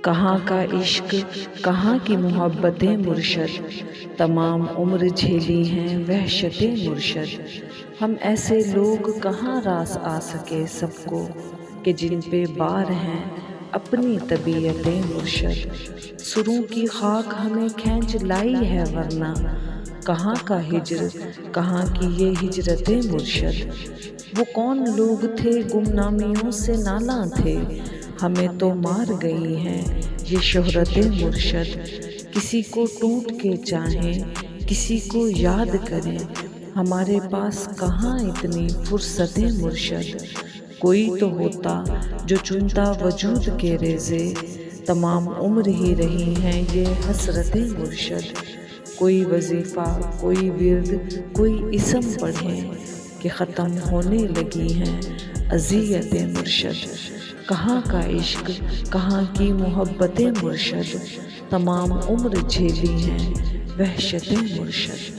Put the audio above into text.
کہاں کا عشق، کہاں کی محبتیں مرشد، تمام عمر جھیلی ہیں وحشت مرشد۔ ہم ایسے لوگ کہاں راس آ سکے سب کو، کہ جن پہ بار ہیں اپنی طبیعت مرشد۔ سروں کی خاک ہمیں کھینچ لائی ہے ورنہ، کہاں کا ہجر، کہاں کی یہ ہجرت مرشد۔ وہ کون لوگ تھے گمنامیوں سے نالاں تھے، ہمیں تو مار گئی ہیں یہ شہرت مرشد۔ کسی کو ٹوٹ کے چاہیں، کسی کو یاد کریں، ہمارے پاس کہاں اتنی فرصت مرشد۔ کوئی تو ہوتا جو چنتا وجود کے ریزے، تمام عمر ہی رہی ہیں یہ حسرت مرشد۔ کوئی وظیفہ، کوئی ورد، کوئی اسم پڑھیں کہ ختم ہونے لگی ہیں اذیت مرشد۔ کہاں کا عشق، کہاں کی محبت مرشد، تمام عمر جھیلی ہیں وحشت مرشد۔